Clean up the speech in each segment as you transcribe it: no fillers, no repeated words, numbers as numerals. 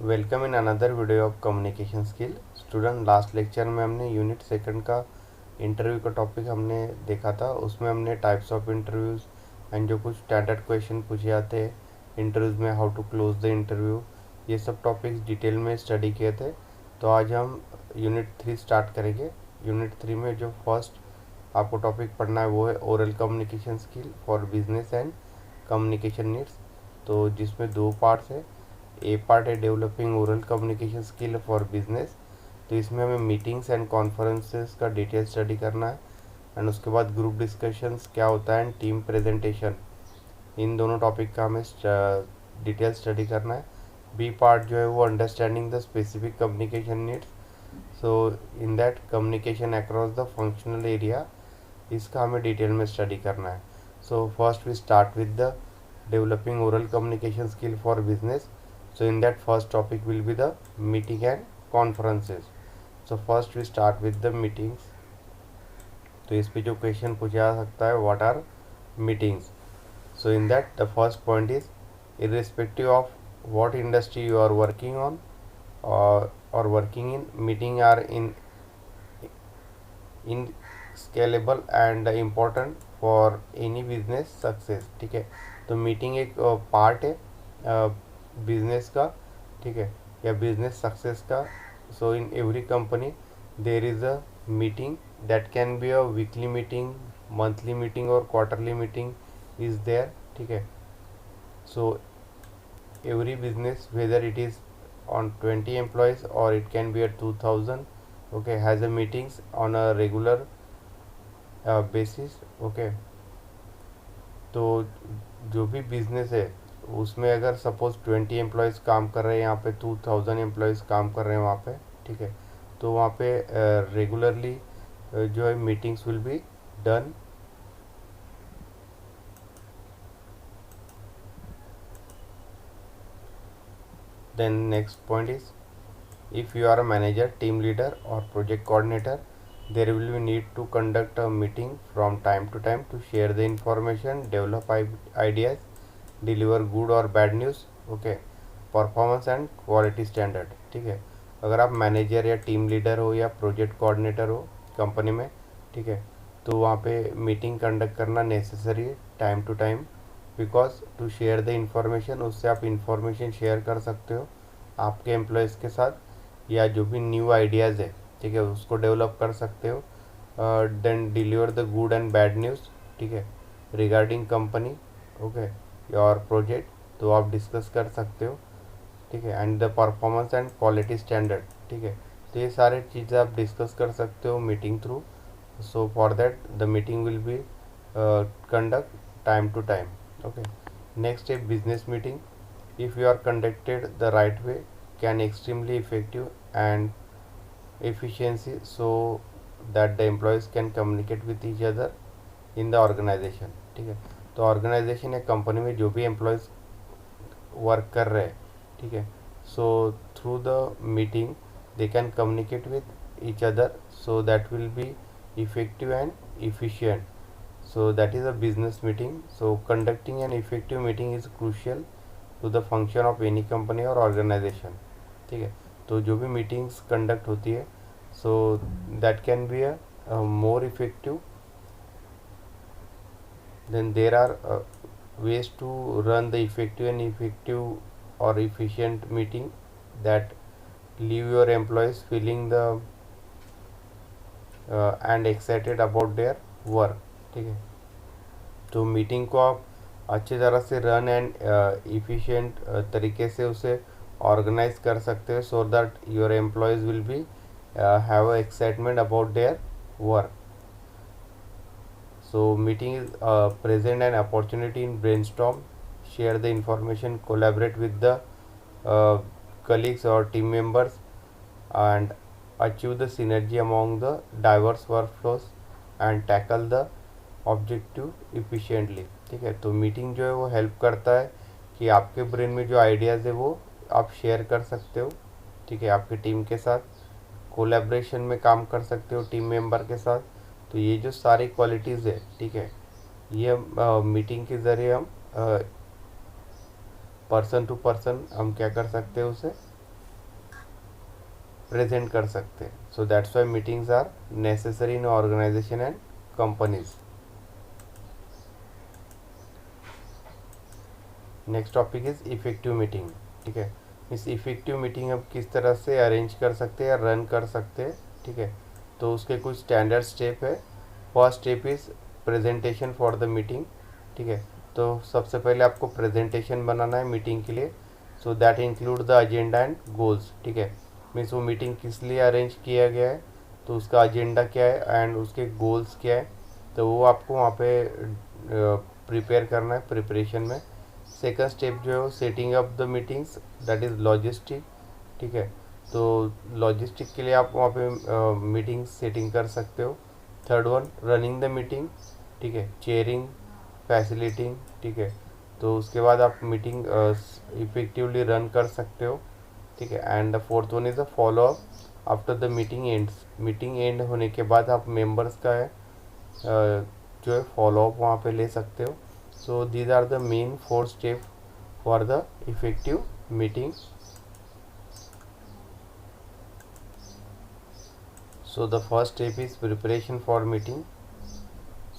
Welcome in another video of communication skill. Student, last lecture में हमने unit second का interview का topic हमने देखा था। उसमें हमने टाइप्स ऑफ इंटरव्यूज़ एंड जो कुछ स्टैंडर्ड क्वेश्चन पूछे जाते हैं इंटरव्यूज़ में, how to close the interview, ये सब टॉपिक्स डिटेल में स्टडी किए थे। तो आज हम यूनिट 3 स्टार्ट करेंगे। यूनिट 3 में जो फर्स्ट आपको टॉपिक पढ़ना है वो है oral communication skill for business and communication needs. तो जिसमें दो पार्ट्स है। ए पार्ट है developing oral communication skill for business. तो इसमें हमें मीटिंग्स एंड कॉन्फ्रेंसेस का डिटेल स्टडी करना है एंड उसके बाद ग्रुप डिस्कशंस क्या होता है एंड टीम प्रेजेंटेशन, इन दोनों टॉपिक का हमें डिटेल स्टडी करना है। बी पार्ट जो है वो understanding the specific communication needs. So in that communication across the functional area, इसका हमें डिटेल में स्टडी करना है। So first we start with the developing oral communication skill for business. So in that first topic will be the meeting and conferences. So first we start with the meetings. तो इस पे जो question पूछा जा सकता है, what are meetings? So in that the first point is irrespective of what industry you are working on or working in, meeting are in scalable and important for any business success. ठीक है, तो meeting एक part है business का, ठीक है, या business success का। So in every company there is a meeting, that can be a weekly meeting, monthly meeting और क्वार्टरली मीटिंग इज़ देयर। ठीक है, सो every business, whether it is on 20 employees or it can be at 2000, okay, has a meetings on a regular basis। okay, तो जो भी business है उसमें अगर suppose 20 employees काम कर रहे हैं, यहाँ पे 2000 एम्प्लॉयज़ काम कर रहे हैं वहाँ पे, ठीक है, तो वहाँ पे रेगुलरली जो है meetings will be done. Then next point is if you are a manager, team leader or project coordinator, there will be need to conduct a meeting from time to time to share the information, develop ideas, deliver good or bad news, okay, performance and quality standard। ठीक है, अगर आप manager या team leader हो या project coordinator हो company में, ठीक है, तो वहाँ पे मीटिंग कंडक्ट करना नेसेसरी है time to time, because to share the information, उससे आप इंफॉर्मेशन शेयर कर सकते हो आपके एम्प्लॉयज़ के साथ, या जो भी न्यू आइडियाज़ है, ठीक है, उसको डेवलप कर सकते हो। Then deliver the good and bad news, ठीक है, रिगार्डिंग कंपनी, ओके, और प्रोजेक्ट, तो आप डिस्कस कर सकते हो। ठीक है, and the performance and quality standard, ठीक है, तो ये सारे चीज़ें आप डिस्कस कर सकते हो meeting through. So for that the meeting will be conduct time to time. Okay, next है business meeting. if you are conducted the right way, can extremely effective and efficiency, so that the employees can communicate with each other in the organization। ठीक है, तो organisation या company में जो भी employees work कर रहे हैं, ठीक है, so through the meeting they can communicate with each other, so that will be effective and efficient। so that is a business meeting। so conducting an effective meeting is crucial to the function of any company और organisation. ठीक है, तो जो भी meetings conduct होती है, so that can be a more effective. Then there are ways to run the effective or efficient meeting that leave your employees feeling the and excited about their work। ठीक है, तो meeting को आप अच्छी तरह से रन एंड इफ़िशिएंट तरीके से उसे ऑर्गेनाइज कर सकते हो, so that your employees will be have excitement about their work. So meeting is present an opportunity in brainstorm, share the information, collaborate with the colleagues or team members and achieve the synergy among the diverse workflows and tackle the objective efficiently. ठीक है, तो meeting जो है वो help करता है कि आपके ब्रेन में जो आइडियाज़ है वो आप शेयर कर सकते हो, ठीक है, आपकी टीम के साथ कोलैबोरेशन में काम कर सकते हो टीम मेंबर के साथ। तो ये जो सारी क्वालिटीज़ है, ठीक है, ये मीटिंग के ज़रिए हम पर्सन टू पर्सन हम क्या कर सकते हैं, उसे प्रेजेंट कर सकते हैं. So that's why meetings are necessary in organisation and companies. Next topic is effective meeting. ठीक है, इस इफेक्टिव मीटिंग हम किस तरह से अरेंज कर सकते हैं या रन कर सकते हैं. ठीक है, तो उसके कुछ स्टैंडर्ड स्टेप है. First step is presentation for the meeting. ठीक है, तो सबसे पहले आपको प्रेजेंटेशन बनाना है मीटिंग के लिए. So that include the agenda and goals. ठीक है, मीन्स वो मीटिंग किस लिए अरेंज किया गया है, तो उसका एजेंडा क्या है एंड उसके गोल्स क्या है, तो वो आपको वहाँ पे प्रिपेयर करना है प्रिपरेशन में. सेकंड स्टेप जो है वो setting up the meetings, that is logistic. ठीक है, तो लॉजिस्टिक के लिए आप वहाँ पे मीटिंग सेटिंग कर सकते हो. Third one running the meeting. ठीक है, चेयरिंग, फैसिलिटिंग. ठीक है, तो उसके बाद आप मीटिंग इफेक्टिवली रन कर सकते हो. ठीक है, and the fourth one is the follow up after the meeting ends. Meeting and होने के बाद आप मेंबर्स का है जो है फॉलो अप वहाँ पे ले सकते हो. So these are the main 4 step for the effective meeting. So the first step is preparation for meeting.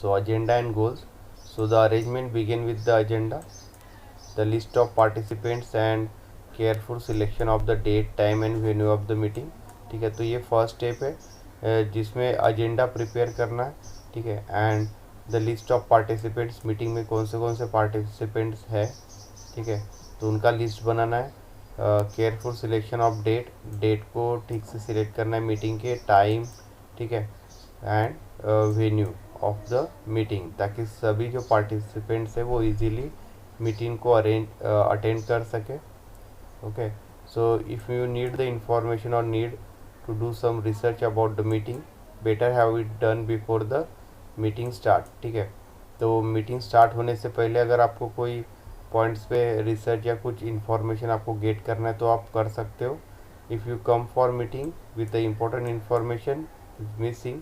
So agenda and goals. So the arrangement begin with the agenda, the list of participants and careful selection of the date, time and venue of the meeting. ठीक है, तो ये first step है जिसमें agenda prepare करना है. ठीक है, and the list of participants, meeting में कौन से पार्टिसिपेंट्स है. ठीक है, तो उनका लिस्ट बनाना है. Careful selection of date, date को ठीक से सिलेक्ट करना है मीटिंग के. टाइम, ठीक है, and venue of the meeting, ताकि सभी जो पार्टिसिपेंट्स है वो इजीली मीटिंग को अटेंड कर सके. Okay, so if you need the information और need to do some research about the meeting, better have it done before the meeting start. ठीक है, तो मीटिंग स्टार्ट होने से पहले अगर आपको कोई पॉइंट्स पे रिसर्च या कुछ इन्फॉर्मेशन आपको गेट करना है तो आप कर सकते हो. If you come for meeting with the important information missing,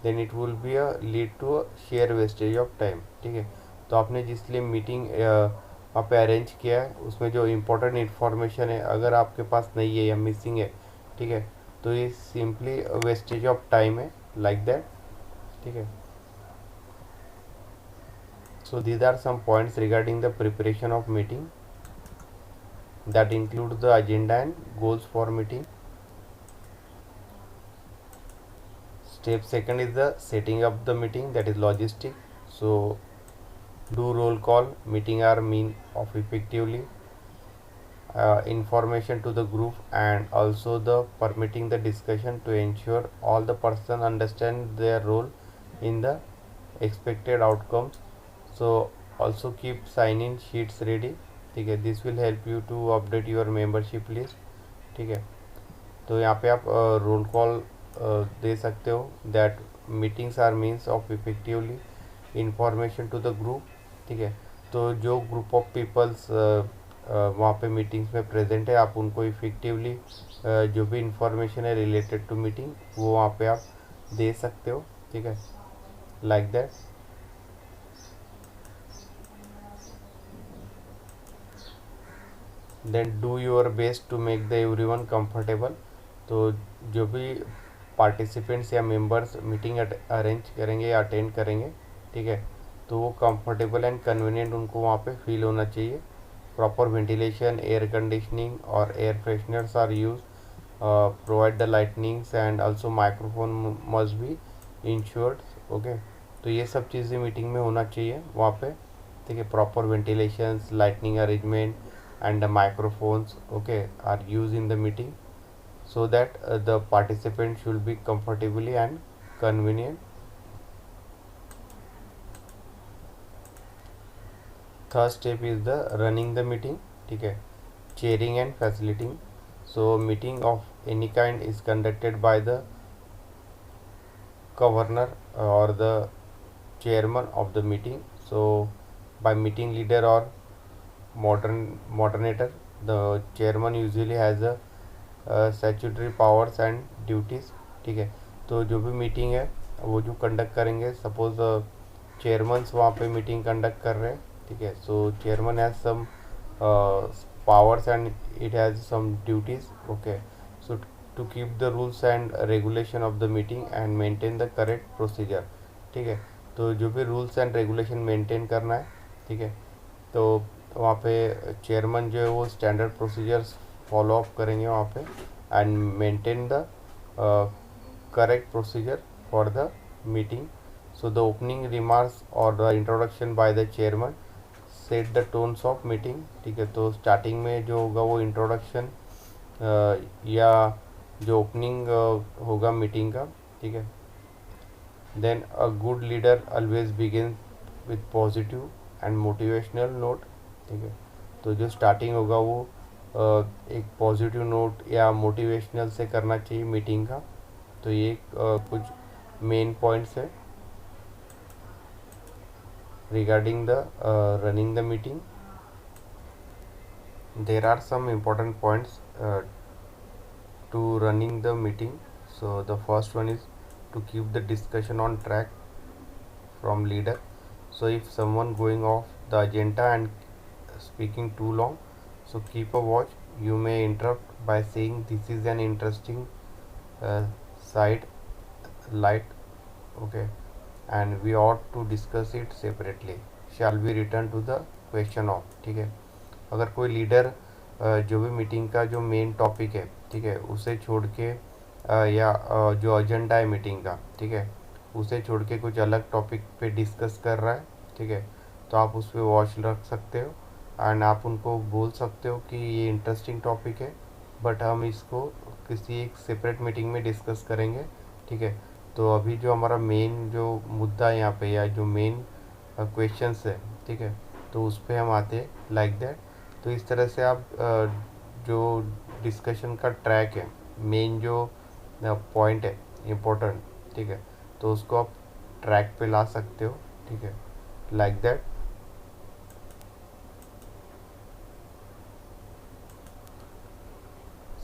then it will be a lead to share wastage of time. ठीक है, तो आपने जिसलिए मीटिंग वहाँ पे अरेंज किया है उसमें जो इम्पोर्टेंट इन्फॉर्मेशन है अगर आपके पास नहीं है या मिसिंग है, ठीक है, तो ये सिंपली वेस्टेज ऑफ टाइम है, लाइक दैट. ठीक है, so these are some points regarding the preparation of meeting that include the agenda and goals for meeting. Step second is the setting up the meeting, that is logistic. So do roll call, meeting are mean of effectively information to the group and also the permitting the discussion to ensure all the person understand their role in the expected outcomes. So also keep sign in sheets ready. ठीक है, this will help you to update your membership list. ठीक है, तो यहाँ पे आप roll call दे सकते हो. That meetings are means of effectively information to the group. ठीक है, तो जो ग्रुप ऑफ पीपल्स वहाँ पे मीटिंग्स में प्रेजेंट है, आप उनको इफेक्टिवली जो भी इंफॉर्मेशन है रिलेटेड टू मीटिंग वो वहाँ पे आप दे सकते हो. ठीक है, like that. Then do your best to make the everyone comfortable. तो जो भी पार्टिसिपेंट्स या मेंबर्स मीटिंग अरेंज करेंगे या अटेंड करेंगे, ठीक है, तो वो कंफर्टेबल एंड कन्वीनियंट उनको वहाँ पे फील होना चाहिए. प्रॉपर वेंटिलेशन, एयर कंडीशनिंग और air fresheners are use. Provide the lightnings and also microphone must be ensured. Okay, तो ये सब चीज़ें मीटिंग में होना चाहिए वहाँ पे. ठीक है, proper ventilations, lightning arrangement and the microphones, okay, are used in the meeting so that the participants should be comfortably and convenient. Third step is the running the meeting. ठीक है, chairing and facilitating. So meeting of any kind is conducted by the governor or the chairman of the meeting. So by meeting leader or moderator, the chairman usually has a statutory powers and duties. ठीक है, तो जो भी meeting है वो जो conduct करेंगे, suppose chairman's वहाँ पे मीटिंग कंडक्ट कर रहे हैं. ठीक है, so chairman has some powers and it has some duties. Okay, so to keep the rules and regulation of the meeting and maintain the correct procedure. ठीक है, तो जो भी रूल्स एंड रेगुलेशन मेंटेन करना है, ठीक है, तो वहाँ पे चेयरमैन जो है वो स्टैंडर्ड प्रोसीजर्स फॉलो अप करेंगे वहाँ पे, and maintain the correct procedure for the meeting. So the opening remarks और the introduction by the chairman set the tones of meeting. ठीक है, तो स्टार्टिंग में जो होगा वो इंट्रोडक्शन या जो ओपनिंग होगा मीटिंग का। ठीक है, then a good leader always begin with positive and motivational note. ठीक है, तो जो स्टार्टिंग होगा वो एक पॉजिटिव नोट या मोटिवेशनल से करना चाहिए मीटिंग का। तो ये कुछ मेन पॉइंट्स है regarding the running the meeting. There are some important points to running the meeting. So the first one is to keep the discussion on track from leader. So if someone going off the agenda and speaking too long, so keep a watch. You may interrupt by saying this is an interesting side light, okay, and we ought to discuss it separately. Shall we return to the question of। ठीक है, अगर कोई leader जो भी meeting का जो main topic है, ठीक है, उसे छोड़ के या जो एजेंडा है मीटिंग का, ठीक है, उसे छोड़ के कुछ अलग टॉपिक पे डिस्कस कर रहा है, ठीक है, तो आप उस पर वॉच रख सकते हो एंड आप उनको बोल सकते हो कि ये इंटरेस्टिंग टॉपिक है, बट हम इसको किसी एक सेपरेट मीटिंग में डिस्कस करेंगे। ठीक है, तो अभी जो हमारा मेन जो मुद्दा है यहाँ पे या जो मेन क्वेश्चंस है, ठीक है, तो उस पर हम आते हैं लाइक दैट। तो इस तरह से आप जो डिस्कशन का ट्रैक है, मेन जो पॉइंट है इम्पोर्टेंट, ठीक है, तो उसको आप ट्रैक पे ला सकते हो। ठीक है, लाइक दैट।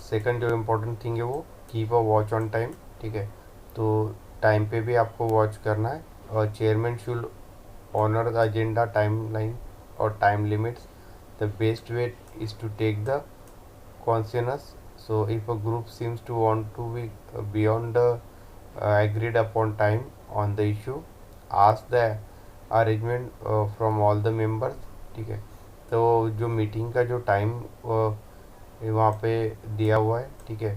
सेकंड जो इम्पोर्टेंट थिंग है वो keep a watch on time. ठीक है, तो टाइम पे भी आपको वॉच करना है और chairman should honour the agenda timeline और time limits. The best way is to take the conscious। So if a group seems to want to be beyond the agreed upon time on the issue, ask the arrangement from all the members। ठीक है, तो जो meeting का जो time वहाँ पे दिया हुआ है, ठीक है,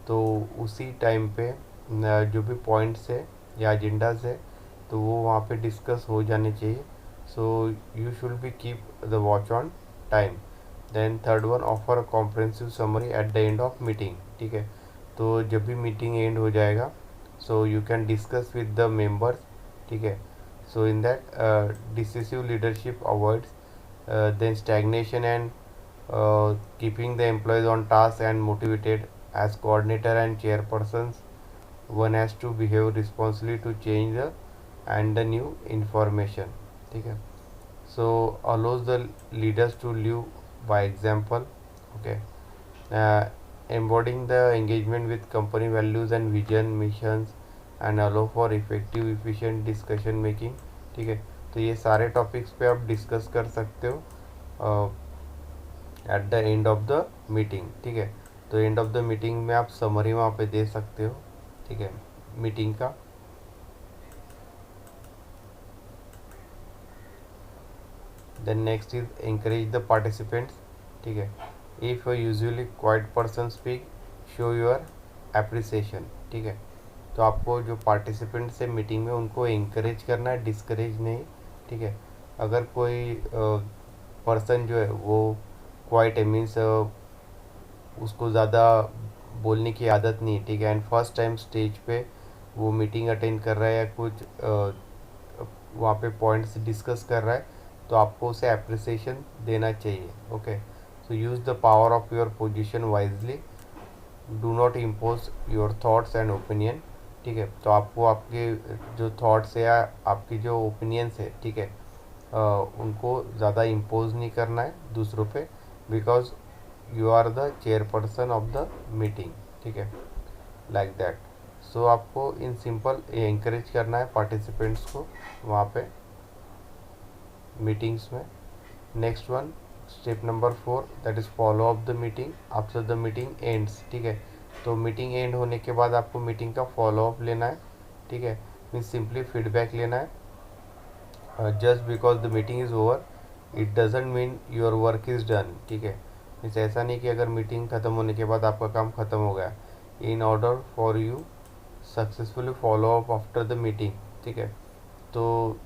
तो उसी टाइम पे जो भी पॉइंट्स है या एजेंडाज है तो वो वहाँ पे डिस्कस हो जाने चाहिए। So you should be keep the watch on time. Then third one, offer a comprehensive summary at the end of meeting. ठीक है, तो जब भी मीटिंग एंड हो जाएगा so you can discuss with the members. ठीक है, so in that decisive leadership avoids then stagnation and keeping the employees on task and motivated। As coordinator and chairpersons, one has to behave responsibly to change the and the new information। ठीक है, so allows the leaders to live by example। okay, embodying the engagement with company values and vision missions and allow for effective efficient discussion making। ठीक है, तो ये सारे topics पे आप discuss कर सकते हो eight the end of the meeting. ठीक है, तो एंड ऑफ द मीटिंग में आप समरी वहाँ पे दे सकते हो। ठीक है, मीटिंग का। Then next is encourage the participants. ठीक है, if usually quiet person speak show your appreciation. ठीक है, तो आपको जो पार्टिसिपेंट्स है मीटिंग में उनको encourage करना है, डिस्करेज नहीं। ठीक है, अगर कोई पर्सन जो है वो क्वाइट है मीन्स उसको ज़्यादा बोलने की आदत नहीं। ठीक है, एंड फर्स्ट टाइम स्टेज पे वो मीटिंग अटेंड कर रहा है या कुछ वहाँ पे पॉइंट्स डिस्कस कर रहा है तो आपको उसे अप्रिसिएशन देना चाहिए। Okay, so use the power of your position wisely. Do not impose your thoughts and opinion. ठीक है, तो आपको आपके जो थॉट्स है या आपकी जो ओपिनियंस है, ठीक है, उनको ज़्यादा इम्पोज नहीं करना है दूसरों पे, because you are the chairperson of the meeting. ठीक है, लाइक दैट। सो आपको इन सिंपल इंकरेज करना है पार्टिसिपेंट्स को वहाँ पे मीटिंग्स में। Next one, step number 4, that is follow up the meeting after the meeting ends. ठीक है, तो मीटिंग एंड होने के बाद आपको मीटिंग का फॉलोअप लेना है, ठीक है, मीन्स सिंपली फीडबैक लेना है। Just because the meeting is over it doesn't mean your work is done, ठीक है, मीन्स ऐसा नहीं कि अगर मीटिंग ख़त्म होने के बाद आपका काम ख़त्म हो गया। In order for you successfully follow up after the meeting, ठीक है, तो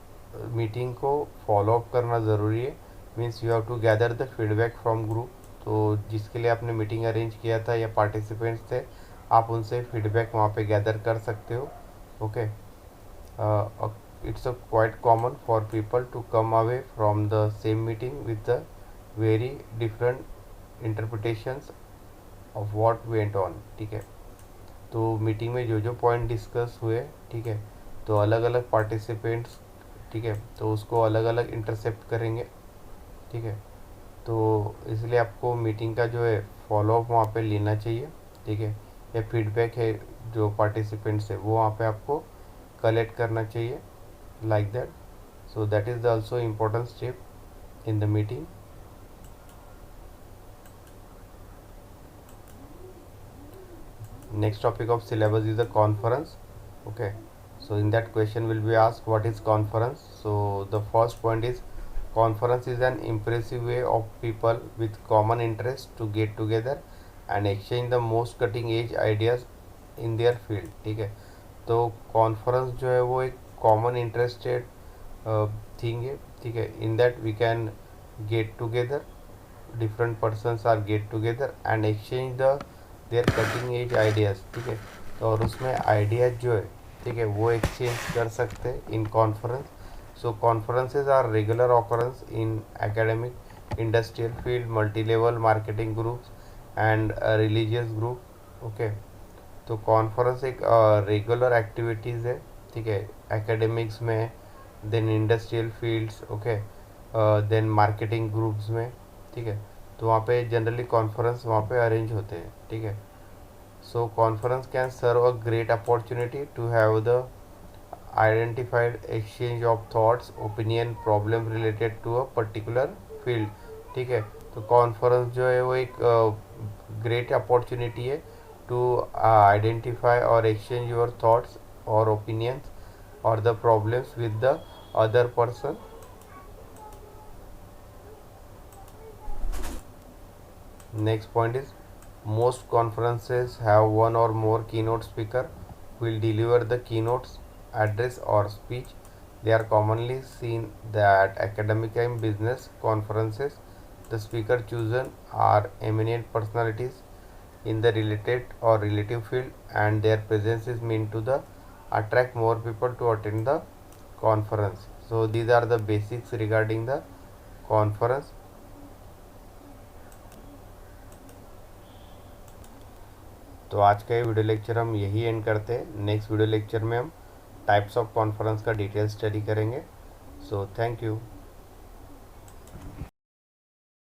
मीटिंग को फॉलो अप करना ज़रूरी है, means you have to gather the feedback from group. तो जिसके लिए आपने मीटिंग अरेंज किया था या पार्टिसिपेंट्स थे, आप उनसे फीडबैक वहाँ पे गैदर कर सकते हो। Okay, it's a quite common for people to come away from the same meeting with the very different interpretations of what went on, ठीक है। तो मीटिंग में जो जो पॉइंट डिस्कस हुए, ठीक है, तो अलग अलग पार्टिसिपेंट्स, ठीक है, तो उसको अलग अलग इंटरसेप्ट करेंगे, ठीक है। तो इसलिए आपको मीटिंग का जो है फॉलोअप वहाँ पे लेना चाहिए, ठीक है, या फीडबैक है जो पार्टिसिपेंट्स है वो वहाँ पे आपको कलेक्ट करना चाहिए, like that. So that is the also important step in the meeting. Next topic of syllabus is the conference. Okay, so in that question will be asked what is conference. So the first point is conference is an impressive way of people with common interest to get together and exchange the most cutting edge ideas in their field, ठीक है। तो conference जो है वो एक common interested thing है, ठीक है, in that we can get together, different persons are get together and exchange the their cutting edge ideas, ठीक है, तो और उसमें आइडियाज़ जो है, ठीक है, वो एक्सचेंज कर सकते हैं in conference. So conferences are regular occurrence in academic, industrial field, multi level marketing groups and religious group. Okay, तो कॉन्फ्रेंस एक रेगुलर एक्टिविटीज़ है, ठीक है, एकेडमिक्स में, then industrial fields, okay, then marketing groups में, ठीक है, तो वहाँ पे जनरली कॉन्फ्रेंस वहाँ पे अरेंज होते हैं, ठीक है। So conference can serve a great opportunity to have the identified exchange of thoughts, opinion, problem related to a particular field, ठीक है। तो कॉन्फ्रेंस जो है वो एक ग्रेट अपॉर्चुनिटी है to identify or exchange your thoughts or opinions or the problems with the other person. Next point is most conferences have one or more keynote speaker who will deliver the keynotes address or speech. They are commonly seen at academic and business conferences. The speaker chosen are eminent personalities in the related or relative field and their presence is meant to the attract more people to attend the conference. So these are the basics regarding the conference. तो आज का ये video lecture हम यही and करते हैं। Next video lecture में हम टाइप्स ऑफ कॉन्फ्रेंस का डिटेल स्टडी करेंगे। So thank you.